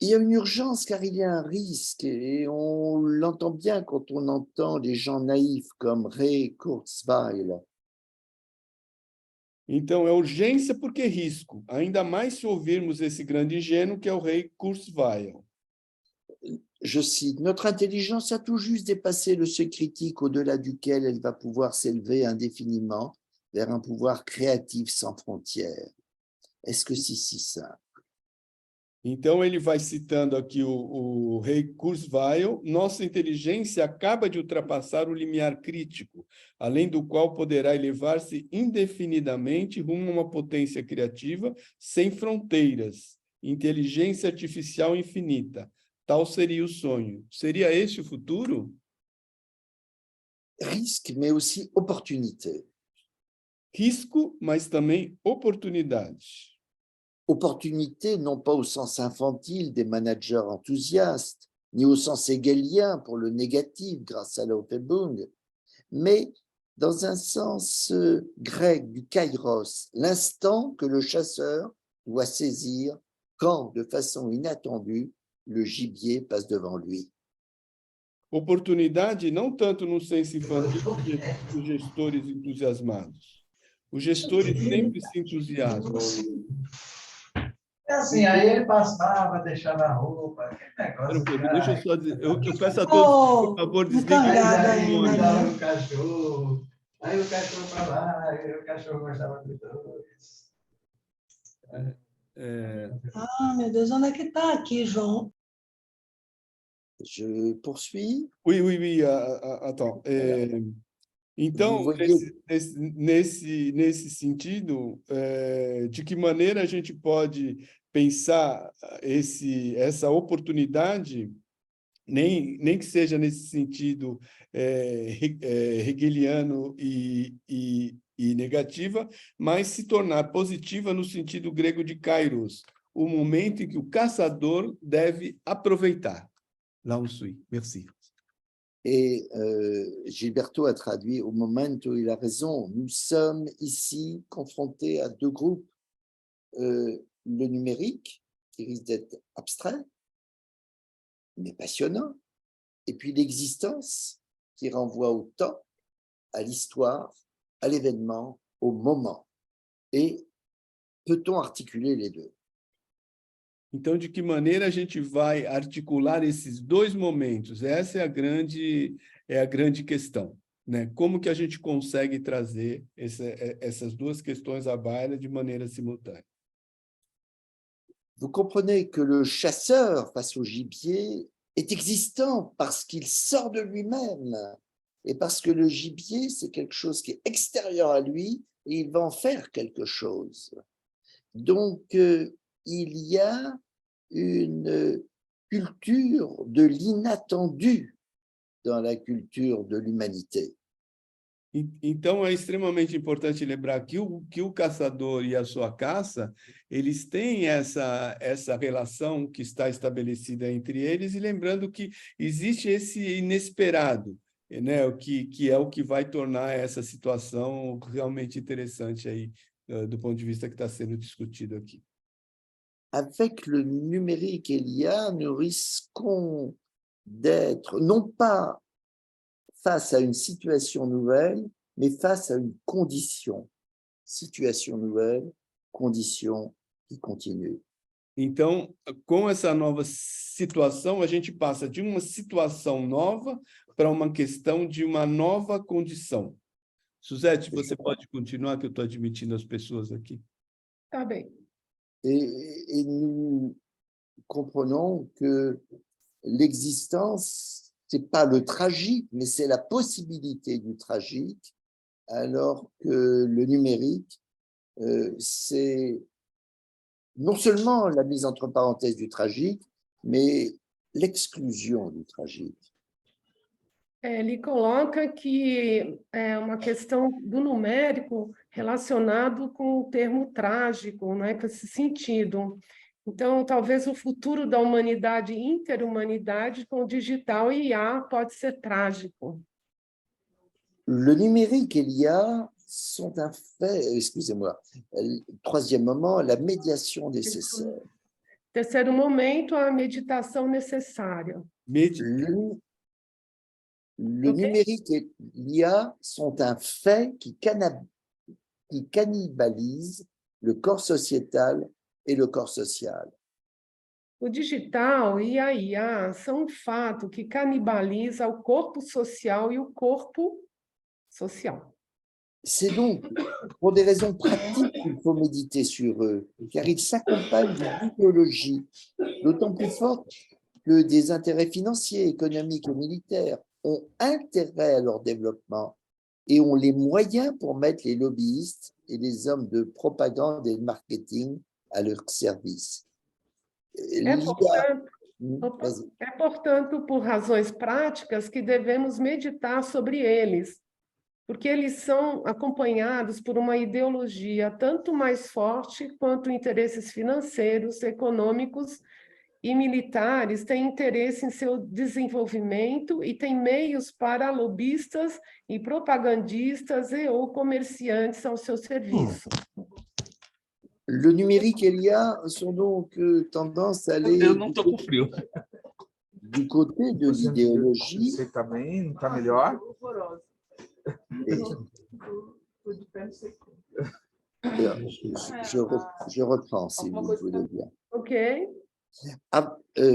Il y a une urgence car il y a un risque et on l'entend bien quand on entend des gens naïfs comme Ray Kurzweil. Então, é urgência porque é risco, ainda mais se ouvirmos esse grande ingênuo que é o Ray Kurzweil. Je cite, « Notre intelligence a tout juste dépassé le seuil critique au-delà duquel elle va pouvoir s'élever indéfiniment vers un pouvoir créatif sans frontières. Est-ce que c'est si simple? » Então, ele vai citando aqui o Ray Kurzweil, nossa inteligência acaba de ultrapassar o limiar crítico, além do qual poderá elevar-se indefinidamente rumo a uma potência criativa sem fronteiras, inteligência artificial infinita. Tal seria o sonho. Seria este o futuro? Risque, mais aussi opportunité. Risco, mas também oportunidade. Opportunité, non pas au sens infantile des managers enthousiastes, ni au sens hegelien pour le négatif grâce à Laufebung, mais dans un sens grec du kairos, l'instant que le chasseur doit saisir quand, de façon inattendue, le gibier passe devant lui. Oportunidade não tanto no senso infantil dos gestores entusiasmados. Os gestores sempre se entusiasmam. É assim, aí ele passava, deixava a roupa, aquele negócio. Deixa eu só dizer, eu peço a todos, por favor, desliguem o microfone. O cachorro, aí o cachorro para lá, aí o cachorro gostava dos dois. Ah, meu Deus, onde é que está aqui, João? Je poursuis. Oui, attends. Então, nesse sentido, de que maneira a gente pode pensar essa oportunidade, nem que seja nesse sentido hegeliano e negativa, mas se tornar positiva no sentido grego de kairos, o momento em que o caçador deve aproveitar. Là on suit. Merci. Et Gilberto a traduit au momento, il a raison. Nous sommes ici confrontés à deux groupes. Le numérique, qui risque d'être abstrait, mais passionnant, et puis l'existence, qui renvoie au temps, à l'histoire, à l'événement, au moment. Et peut-on articuler les deux? Então, de que maneira a gente vai articular esses dois momentos? Essa é a grande questão, né? Como que a gente consegue trazer essas duas questões à baila de maneira simultânea? Vous comprenez que le chasseur face au gibier est existant parce qu'il sort de lui-même et parce que le gibier, c'est quelque chose qui est extérieur à lui et il va en faire quelque chose. Donc, il y a une culture de l'inattendu dans la culture de l'humanité. Então, é extremamente importante lembrar que o caçador e a sua caça, eles têm essa relação que está estabelecida entre eles, e lembrando que existe esse inesperado, né? que é o que vai tornar essa situação realmente interessante aí, do ponto de vista que está sendo discutido aqui. Avec le numérique et l'IA, nous risquons d'être non pas face à une situation nouvelle, mais face à une condition. Situation nouvelle, condition qui continue. Então, com essa nova situação, a gente passa de uma situação nova para uma questão de uma nova condição. Suzete, você pode continuar, que eu estou admitindo as pessoas aqui. Tá bem. Et nous comprenons que l'existence, ce n'est pas le tragique, mais c'est la possibilité du tragique, alors que le numérique, c'est non seulement la mise entre parenthèses du tragique, mais l'exclusion du tragique. Ele coloca que é uma questão do numérico relacionado com o termo trágico, né, com esse sentido. Então, talvez o futuro da humanidade, interhumanidade, com o digital e IA pode ser trágico. Le numérique et l'IA sont un fait, excusez-moi, troisième moment, la médiation nécessaire. Terceiro momento, a meditação necessária. Le numérique et l'IA sont un fait qui cannibalise le corps sociétal et le corps social. O digital e a IA são um fato que canibaliza o corpo social e o corpo social. C'est donc pour des raisons pratiques qu'il faut méditer sur eux, car ils s'accompagnent d'une idéologie d'autant plus forte que des intérêts financiers, économiques et militaires ont intérêt à leur développement et ont les moyens pour mettre les lobbyistes et les hommes de propagande et de marketing à leur service. Portanto, por razões práticas que devemos meditar sobre eles, porque eles são acompanhados por uma ideologia tanto mais forte quanto interesses financeiros, econômicos e militares têm interesse em seu desenvolvimento e têm meios para lobistas e propagandistas e ou comerciantes ao seu serviço. Le numérique et l'IA sont donc tendance à aller Eu não estou com frio. du côté de l'idéologie. Você também não está melhor? Je reprends si vous voulez bien. Ok?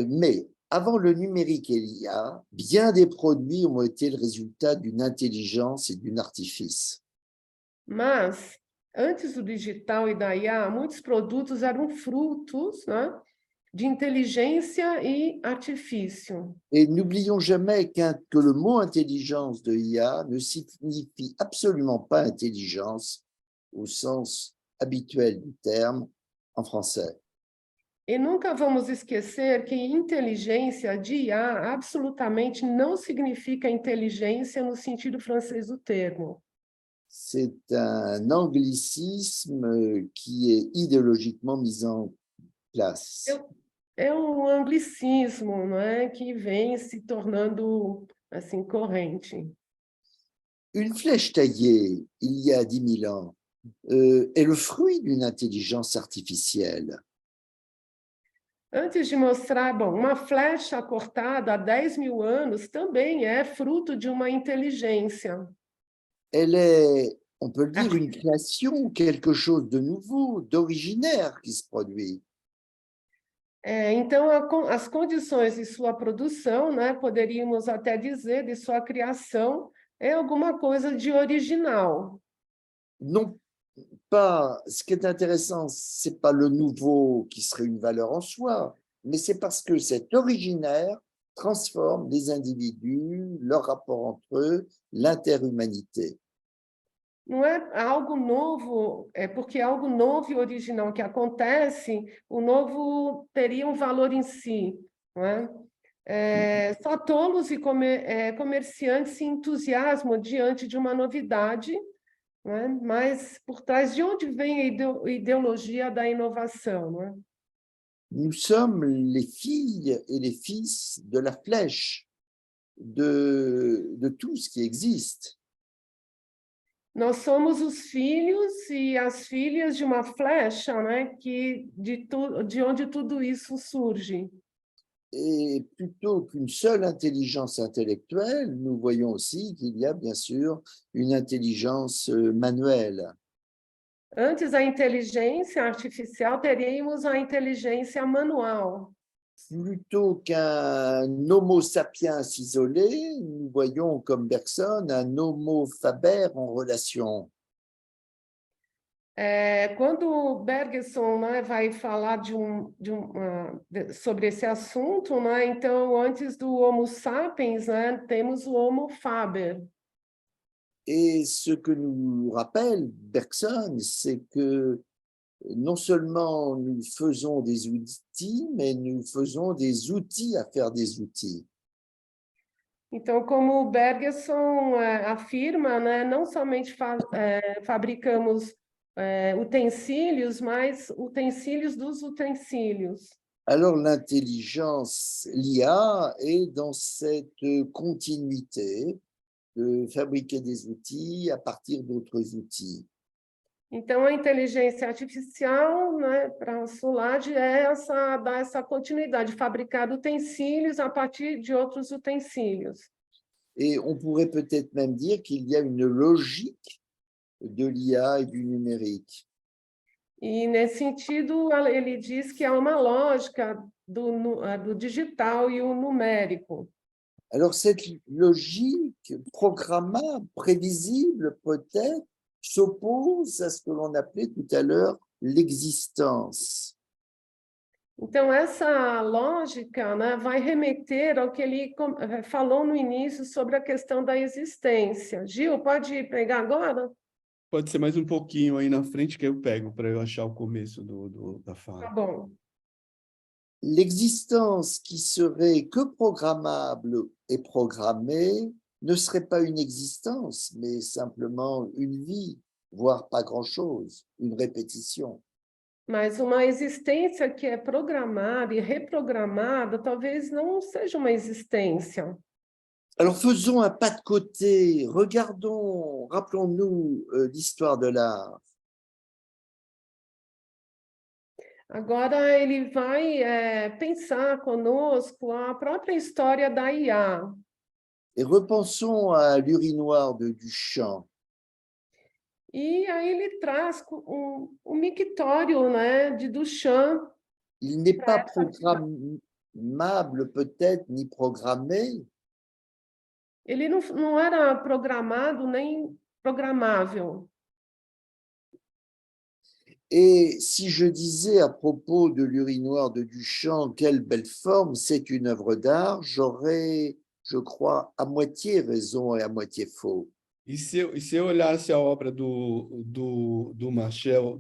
Mais avant le numérique et l'IA, bien des produits ont été le résultat d'une intelligence et d'un artifice. Mas, antes do digital e da IA, muitos produtos eram frutos, né, de inteligência e artifício. Et n'oublions jamais que le mot intelligence de IA ne signifie absolument pas intelligence au sens habituel du terme en français. E nunca vamos esquecer que inteligência de IA absolutamente não significa inteligência no sentido francês do termo. C'est un anglicisme qui est idéologiquement mis en place. É um anglicismo, né, que vem se tornando assim corrente. Une flèche taillée il y a 10 000 ans est le fruit d'une intelligence artificielle. Antes de mostrar, bom, uma flecha cortada há 10.000 anos também é fruto de uma inteligência. Elle est, on peut le dire, une création, quelque chose de nouveau, d'originaire qui se produit. Então, as condições de sua produção, né, poderíamos até dizer, de sua criação, é alguma coisa de original. Non pas, ce qui est intéressant, c'est pas le nouveau qui serait une valeur en soi, mais c'est parce que cet originaire transforme les individus, leur rapport entre eux, l'interhumanité. Não é algo novo, é porque é algo novo e original que acontece, o novo teria um valor em si, não é? Só tolos e comerciantes se entusiasmam diante de uma novidade, não é? Mas por trás de onde vem a ideologia da inovação, não é? Nous sommes les filles et les fils de la flèche, de tout ce qui existe. Nós somos os filhos e as filhas de uma flecha, né, de onde tudo isso surge. Et plutôt qu'une seule intelligence intellectuelle, nous voyons aussi qu'il y a bien sûr une intelligence manuelle. Antes da inteligência artificial, teríamos a inteligência manual. Plutôt qu'un homo sapiens isolé, nous voyons comme Bergson un homo faber en relation. Quando Bergson, né, vai falar sobre esse assunto, né, então, antes do Homo sapiens, né, temos o Homo faber. Et ce que nous rappelle Bergson, c'est que non seulement nous faisons des outils, mais nous faisons des outils à faire des outils. Então, como Bergson afirma, né, não somente fabricamos utensílios, mas utensílios dos utensílios. Alors l'intelligence, l'IA, est dans cette continuité de fabriquer des outils à partir d'autres outils. Então, a inteligência artificial, né, para a Soulage, dar essa continuidade, fabricar utensílios a partir de outros utensílios. Et on pourrait peut-être même dire qu'il y a une logique de l'IA et du numérique. E, nesse sentido, ele diz que há uma lógica do digital e o numérico. Alors, cette logique programmable, prévisible peut-être, s'oppose à ce que l'on appelait tout à l'heure l'existence. Então, essa lógica, né, vai remeter ao que ele falou no início sobre a questão da existência. Gil, pode pegar agora? Pode ser mais um pouquinho aí na frente que eu pego para eu achar o começo da fala. Tá bom. L'existence qui serait que programmable et programmée ne serait pas une existence, mais simplement une vie, voire pas grand-chose, une répétition. Mas uma existência que é programada e reprogramada talvez não seja uma existência. Alors faisons un pas de côté, regardons, rappelons-nous l'histoire de l'art. Agora ele vai pensar conosco a própria história da IA. Et repensons à l'urinoir de Duchamp. E aí ele traz um mictório, né, de Duchamp. Il n'est pas programmable peut-être ni programmé. Ele não era programado nem programável. Et si je disais à propos de l'urinoir de Duchamp, quelle belle forme, c'est une œuvre d'art, j'aurais, je crois, à moitié raison et à moitié faux. E se eu olhasse a obra do Marcel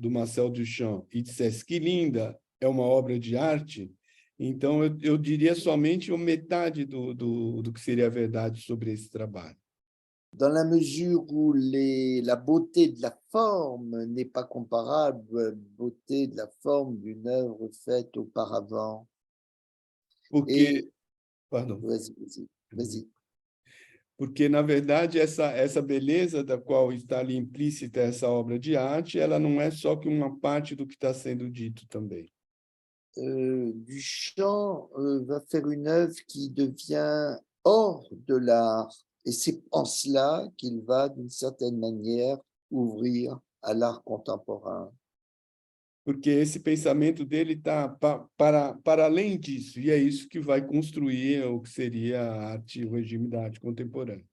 Duchamp e dissesse que linda, é uma obra de arte, então eu diria somente metade do que seria a verdade sobre esse trabalho. Dans la mesure où la beauté de la forme n'est pas comparable à la beauté de la forme d'une œuvre faite auparavant. Porque, pardon. Vas-y. Porque, na verdade, essa beleza da qual está ali implícita essa obra de arte, ela não é só que uma parte do que está sendo dito também. Duchamp va faire une œuvre qui devient hors de l'art. Et c'est en cela qu'il va, d'une certaine manière, ouvrir à l'art contemporain. Porque esse pensamento dele está para além disso, e é isso que vai construir o que seria a arte, o regime da arte contemporânea.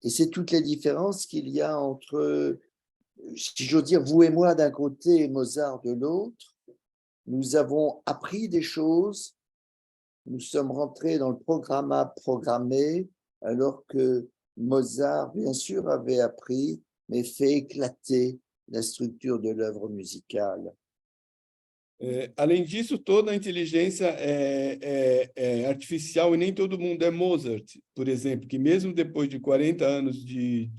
Et c'est toute la différence qu'il y a entre, si j'ose dire, vous et moi d'un côté et Mozart de l'autre. Nous avons appris des choses, nous sommes rentrés dans le programmé, alors que Mozart, bien sûr, avait appris, mais fait éclater la structure de l'œuvre musicale. Além disso, toda a inteligência é artificial e nem todo mundo é Mozart, por exemplo, que mesmo depois de 40 anos de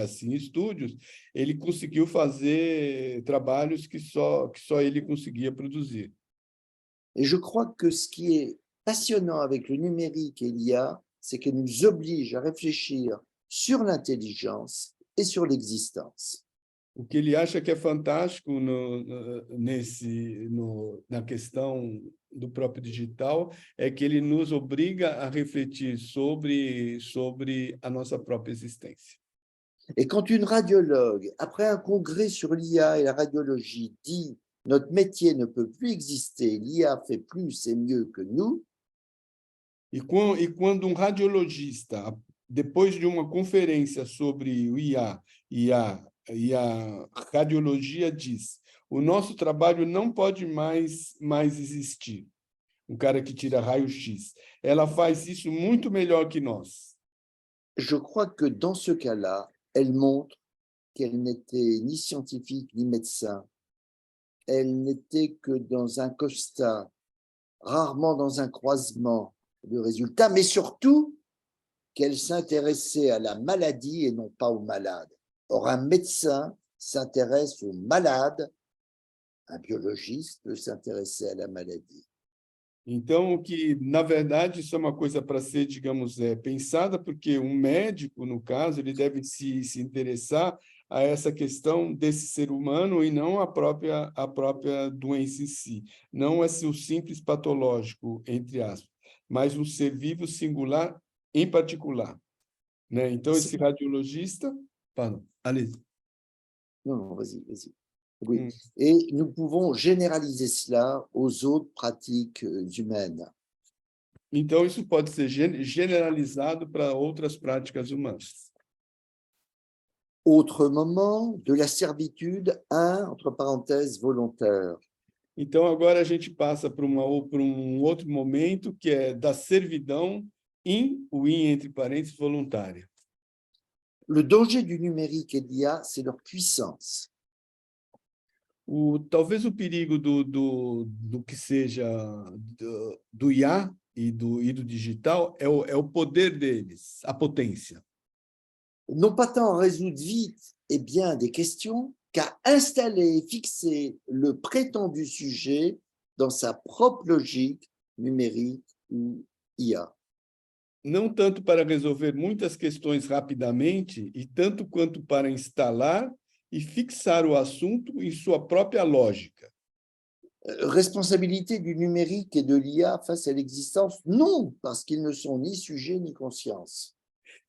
assim, estúdios, ele conseguiu fazer trabalhos que só ele conseguia produzir. Et je crois que ce qui est passionnant avec le numérique et l'IA, c'est qu'elle nous oblige à réfléchir sur l'intelligence et sur l'existence. O que ele acha que é fantástico na questão do próprio digital é que ele nos obriga a refletir sobre a nossa própria existência. Et quand une radiologue, après un congrès sur l'IA et la radiologie, dit « notre métier ne peut plus exister, l'IA fait plus et mieux que nous », E quando radiologista, depois de uma conferência sobre o IA e a radiologia diz: o nosso trabalho não pode mais existir. Um cara que tira raio-x. Ela faz isso muito melhor que nós. Je crois que dans ce cas-là, elle montre qu'elle n'était ni scientifique ni médecin. Elle n'était que dans un constat, rarement dans un croisement de résultats, mais surtout qu'elle s'intéressait à la maladie et non pas au malade. Or, un médecin s'intéresse aux malades, un biologiste peut s'intéresser à la maladie. Então, o que, na verdade, isso é uma coisa para ser, digamos, pensada, porque um médico, no caso, ele deve se interessar a essa questão desse ser humano e não a própria doença em si. Não é o simples patológico, entre aspas, mas um ser vivo singular em particular. Né? Então, esse radiologista... Pardon, allez. Non, vas-y. Oui. Et nous pouvons généraliser cela aux autres pratiques humaines. Então, isso pode ser generalizado para outras práticas humanas. Autre moment, de la servitude à, entre parenthèses, volontaire. Então, agora a gente passa para um outro momento, que é da servidão, o entre parênteses, voluntária. Le danger du numérique et de l'IA, c'est leur puissance. Talvez o perigo do que seja do IA e do digital é o poder deles, a potência. Non pas tant résoudre vite et bien des questions qu'à installer et fixer le prétendu sujet dans sa propre logique numérique ou IA. Não tanto para resolver muitas questões rapidamente, e tanto quanto para instalar e fixar o assunto em sua própria lógica. Responsabilité du numérique et de l'IA face à l'existence? Non, parce qu'ils ne sont ni sujet ni conscience.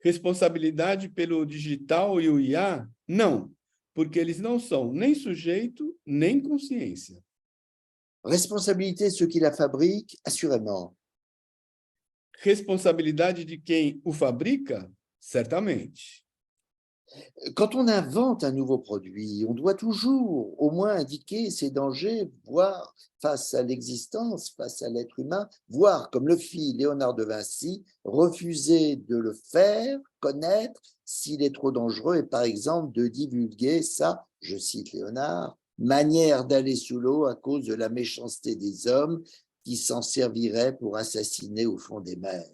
Responsabilidade pelo digital e o IA? Não, porque eles não são nem sujeito, nem consciência. Responsabilité de ceux qui la fabriquent? Assurément. Responsabilidade de quem o fabrica? Certamente. Quand on invente un nouveau produit, on doit toujours au moins indiquer ses dangers, voire face à l'existence, face à l'être humain, voire, comme le fit Léonard de Vinci, refuser de le faire connaître s'il est trop dangereux et par exemple de divulguer ça, je cite Léonard, manière d'aller sous l'eau à cause de la méchanceté des hommes qui s'en serviraient pour assassiner au fond des mers.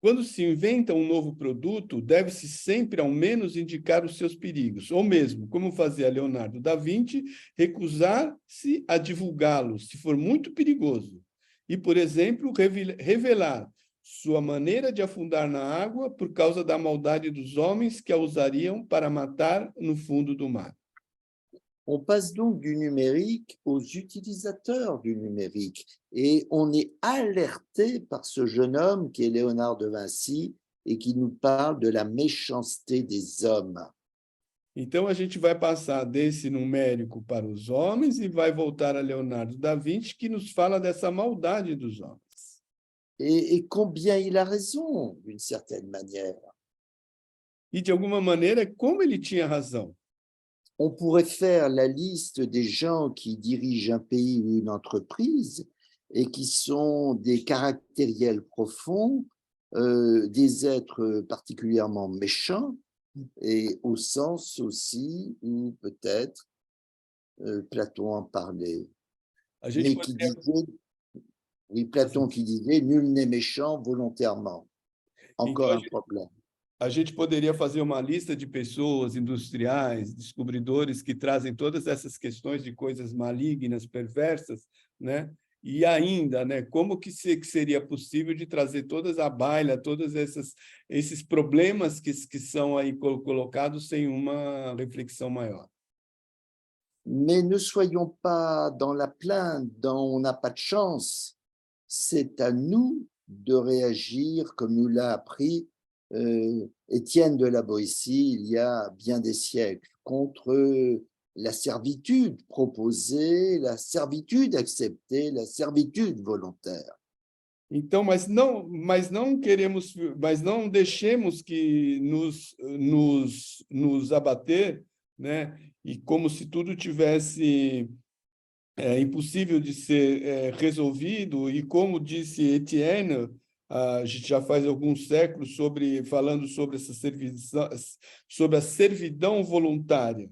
Quando se inventa um novo produto, deve-se sempre, ao menos, indicar os seus perigos, ou mesmo, como fazia Leonardo da Vinci, recusar-se a divulgá-lo, se for muito perigoso. E, por exemplo, revelar sua maneira de afundar na água por causa da maldade dos homens que a usariam para matar no fundo do mar. On passe donc du numérique aux utilisateurs du numérique et on est alerté par ce jeune homme qui est Léonard de Vinci et qui nous parle de la méchanceté des hommes. Então, a gente vai passar desse numérico para os homens e vai voltar a Leonardo da Vinci, que nos fala dessa maldade dos homens. Et combien il a raison, d'une certaine manière. E, de alguma maneira, como ele tinha razão. On pourrait faire la liste des gens qui dirigent un pays ou une entreprise et qui sont des caractériels profonds, des êtres particulièrement méchants, et au sens aussi où peut-être Platon en parlait. Mais qui disait, oui, Platon qui disait « nul n'est méchant volontairement ». Encore un problème. A gente poderia fazer uma lista de pessoas, industriais, descobridores que trazem todas essas questões de coisas malignas, perversas, né? E ainda, né, como que seria possível de trazer todas à baila, todos esses problemas que são aí colocados sem uma reflexão maior. Mais ne soyons pas dans la plainte, dans on n'a pas de chance. C'est à nous de réagir comme nous l'a appris Étienne de la Boétie il y a bien des siècles, contre la servitude proposée, la servitude acceptée, la servitude volontaire. Então, mas não deixemos que nos abater, né? E como se tudo tivesse impossível de ser resolvido, e como disse Etienne, a gente já faz alguns séculos falando sobre sobre a servidão voluntária,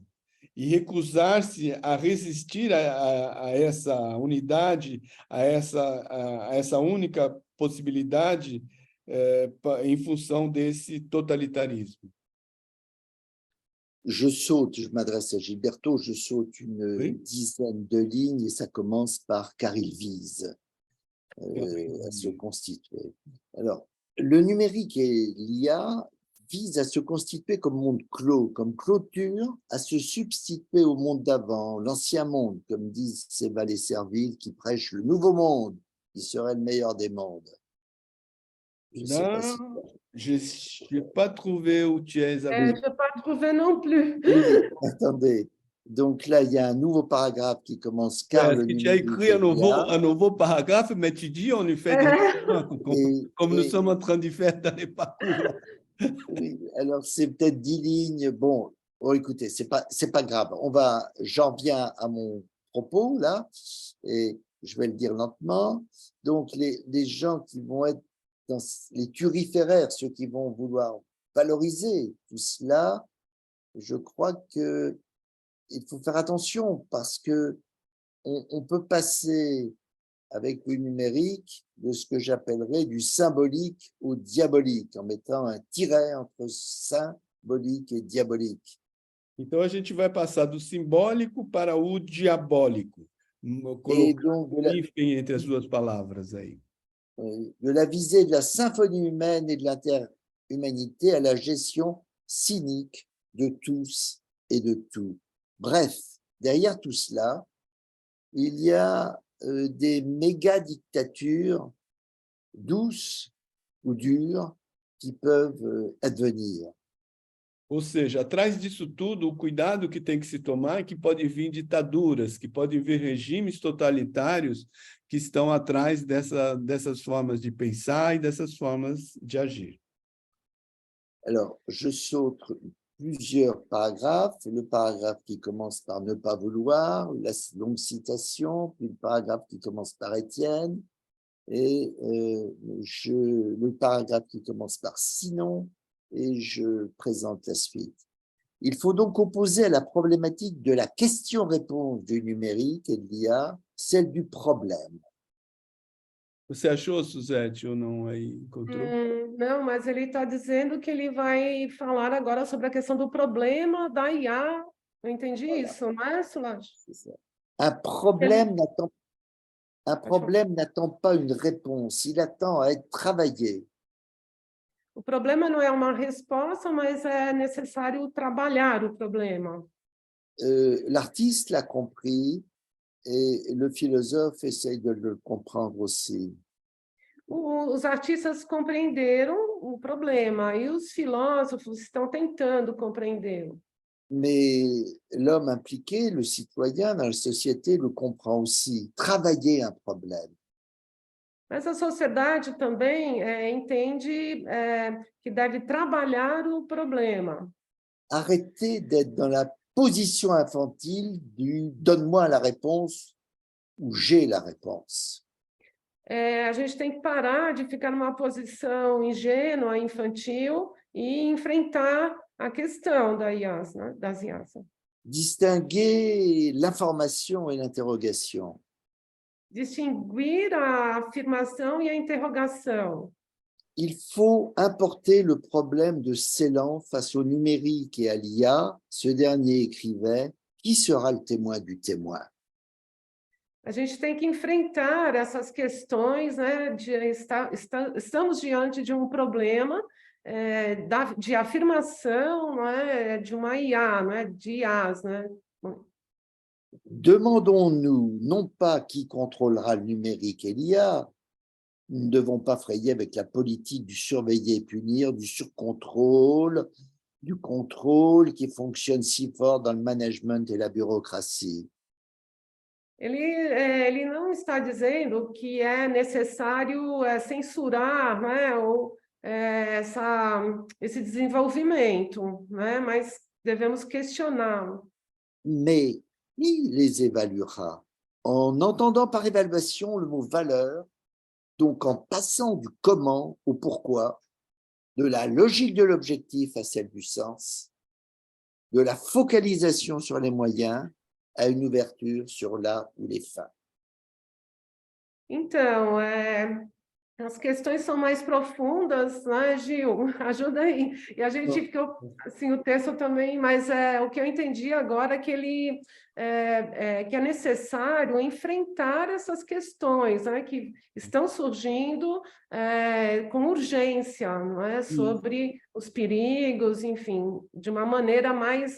e recusar-se a resistir a essa unidade, a essa única possibilidade em função desse totalitarismo. Je m'adresse à Gilberto, je saute une dizaine de lignes et ça commence par « car il vise ». À se constituer. Alors, le numérique et l'IA visent à se constituer comme monde clos, comme clôture, à se substituer au monde d'avant, l'ancien monde, comme disent ces valets serviles qui prêchent le nouveau monde, qui serait le meilleur des mondes. Je n'ai pas trouvé où tu es, Isabelle. Je n'ai pas trouvé non plus. Oui, attendez. Donc là, il y a un nouveau paragraphe qui commence car le tu as écrit un nouveau paragraphe, mais tu dis on lui fait comme nous sommes en train de faire dans les parcours. Oui, alors c'est peut-être 10 lignes. Bon, écoutez, c'est pas grave. J'en viens à mon propos là, et je vais le dire lentement. Donc les gens qui vont être dans les turiféraires, ceux qui vont vouloir valoriser tout cela, je crois que il faut faire attention parce que on peut passer avec le numérique de ce que j'appellerais du symbolique au diabolique, en mettant un tiret entre symbolique et diabolique. Então, a gente vai passar do simbólico para o diabólico. Et donc, Hífen entre as duas palavras aí. de la visée de la symphonie humaine et de l'interhumanité à la gestion cynique de tous et de tout. Bref, derrière tout cela, il y a des méga-dictatures douces ou dures qui peuvent advenir. Ou seja, atrás disso tudo, o cuidado que tem que se tomar é que pode vir ditaduras, que podem vir regimes totalitários que estão atrás dessas formas de pensar e dessas formas de agir. Alors, je saute plusieurs paragraphes. Le paragraphe qui commence par ne pas vouloir, la longue citation, puis le paragraphe qui commence par Étienne, et le paragraphe qui commence par sinon, et je présente la suite. Il faut donc opposer à la problématique de la question-réponse du numérique et de l'IA, celle du problème. Você achou, Suzete, ou não aí encontrou? Não, mas ele está dizendo que ele vai falar agora sobre a questão do problema da IA. Eu entendi isso, não é, Solange? Un problème n'attend pas une réponse, il attend à être travaillé. O problema não é uma resposta, mas é necessário trabalhar o problema. L'artiste l'a compris et le philosophe essaye de le comprendre aussi. Os artistas compreenderam o problema e os filósofos estão tentando compreendê-lo. Mais l'homme impliqué, le citoyen dans la société, le comprend aussi. Travailler un problème. Mas a sociedade também entende que deve trabalhar o problema. Arrêter d'être dans la position infantile du « donne-moi la réponse » ou « j'ai la réponse ». A gente tem que parar de ficar numa posição ingênua, infantil, e enfrentar a questão das IAs. Distinguer l'information et l'interrogation. Distinguir a afirmação e a interrogação. Il faut importer le problème de Celan face au numérique et à l'IA. Ce dernier écrivait « Qui sera le témoin du témoin ?» A gente tem que enfrentar essas questões, né, estamos diante de um problema de afirmação, né, de uma IA, né, de IAs, né? Demandons-nous non pas qui contrôlera le numérique et l'IA, nous ne devons pas frayer avec la politique du surveiller et punir, du surcontrôle, du contrôle qui fonctionne si fort dans le management et la bureaucratie. Ele não está dizendo que é necessário censurar, né, ou, esse desenvolvimento, né, mas devemos questioná-lo. Mais qui les évaluera? En entendant par évaluation le mot valeur, donc en passant du comment au pourquoi, de la logique de l'objectif à celle du sens, de la focalisation sur les moyens à une ouverture sur là ou les fins. Então, as questões são mais profundas, né, Gil? Ajuda aí. E a gente ficou, assim, o texto também, mas o que eu entendi agora é que que é necessário enfrentar essas questões, né, que estão surgindo com urgência, não é? Sobre os perigos, enfim, de uma maneira mais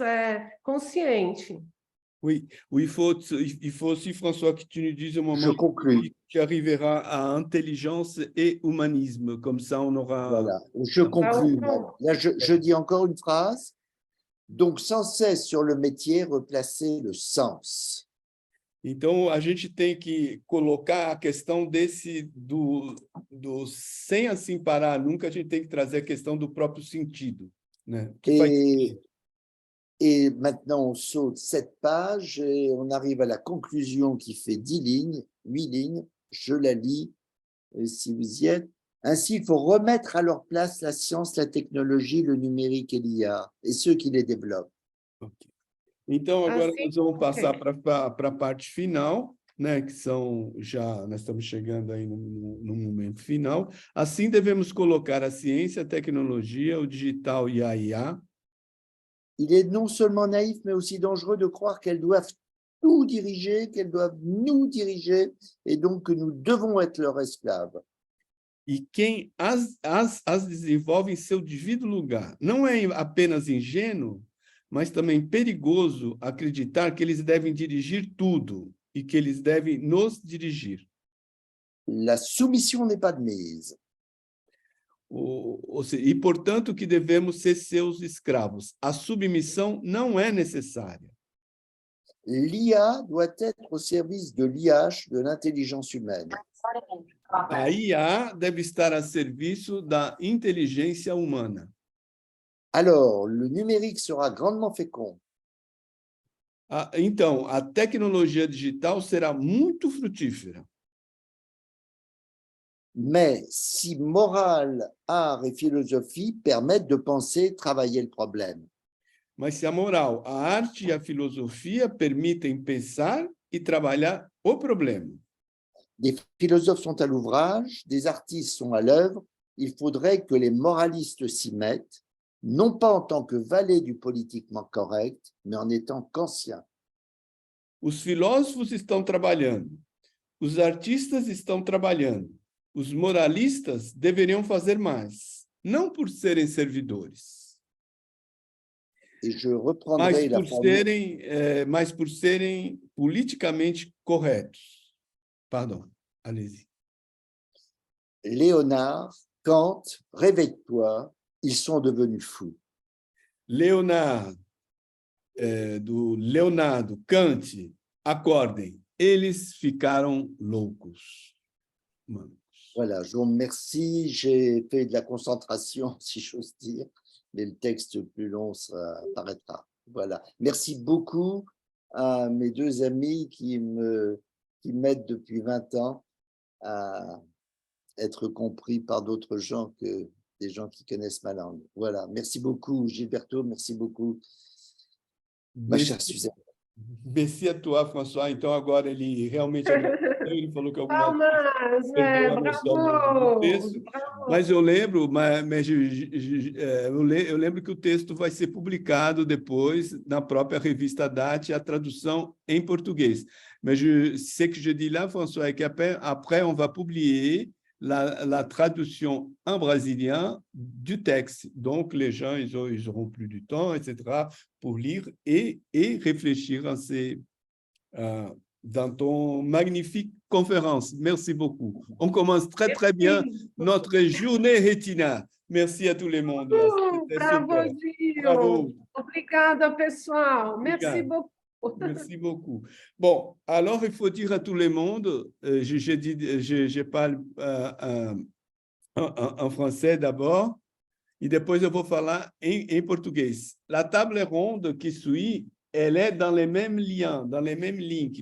consciente. Oui, il faut aussi, François, que tu nous dises au moment qui arrivera à intelligence et humanisme. Comme ça, on aura... Voilà, je conclue. Là, je dis encore une phrase. Donc, sans cesse sur le métier, replacer le sens. Então, a gente tem que colocar a questão do sem assim parar nunca, a gente tem que trazer a questão do próprio sentido, né? Et maintenant, on saute 7 pages et on arrive à la conclusion qui fait 10 lignes, 8 lignes. Je la lis si vous y êtes. Ainsi, il faut remettre à leur place la science, la technologie, le numérique et l'IA, et ceux qui les développent. Okay. Então, agora nós vamos passar para a parte final, né, que nós estamos chegando aí no momento final. Assim, devemos colocar a ciência, a tecnologia, o digital e a IA il est non seulement naïf, mais aussi dangereux de croire qu'elles doivent tout diriger, qu'elles doivent nous diriger, et donc que nous devons être leurs esclaves. E quem as desenvolve em seu devido lugar. Não é apenas ingênuo, mas também perigoso acreditar que eles devem dirigir tudo e que eles devem nos dirigir. La soumission n'est pas de mise. E, portanto, que devemos ser seus escravos. A submissão não é necessária. L'IA doit être au service de l'IH, de l'intelligence humaine. A IA deve estar a serviço da inteligência humana. Alors, le numérique sera grandement fécond. Então, a tecnologia digital será muito frutífera. Mais si morale, art et philosophie permettent de penser, travailler le problème. Mas se a moral, a arte e a filosofia permitem pensar e trabalhar o problema. Des philosophes sont à l'ouvrage, des artistes sont à l'œuvre, il faudrait que les moralistes s'y mettent, non pas en tant que valets du politiquement correct, mais en étant qu'anciens. Os filósofos estão trabalhando, os artistas estão trabalhando, os moralistas deveriam fazer mais, não por serem servidores, Et je reprendrai la formule. mas por serem politicamente corretos. Pardon, allez-y. Léonard, Kant, réveille-toi, ils sont devenus fous. Leonardo, Kant, acordem, eles ficaram loucos. Voilà, je vous remercie, j'ai fait de la concentration, si j'ose dire, mais le texte plus long, ça apparaîtra. Voilà, merci beaucoup à mes deux amis qui m'aident depuis 20 ans à être compris par d'autres gens que des gens qui connaissent ma langue. Voilà, merci beaucoup Gilberto, merci beaucoup ma chère Suzanne. Merci a toi, François. Então, agora ele realmente agradeceu, ele falou que algumas bravo, texto, bravo. mas eu lembro, eu lembro que o texto vai ser publicado depois na própria revista DAT, a tradução em português. Mais ce que je dis là, François, est qu'après, on va publier la traduction en brésilien du texte. Donc, les gens, ils auront plus du temps, etc., pour lire et réfléchir dans ton magnifique conférence. Merci beaucoup. On commence très, très bien notre journée Retina. Merci à tout le monde. Bravo, Gil. Bravo. Obrigada, pessoal. Merci beaucoup. Merci beaucoup. Bon, alors il faut dire à tout le monde, je parle en français d'abord, e depois eu vou falar em português. La table ronde qui suit, elle est dans les mêmes liens, dans les mêmes links.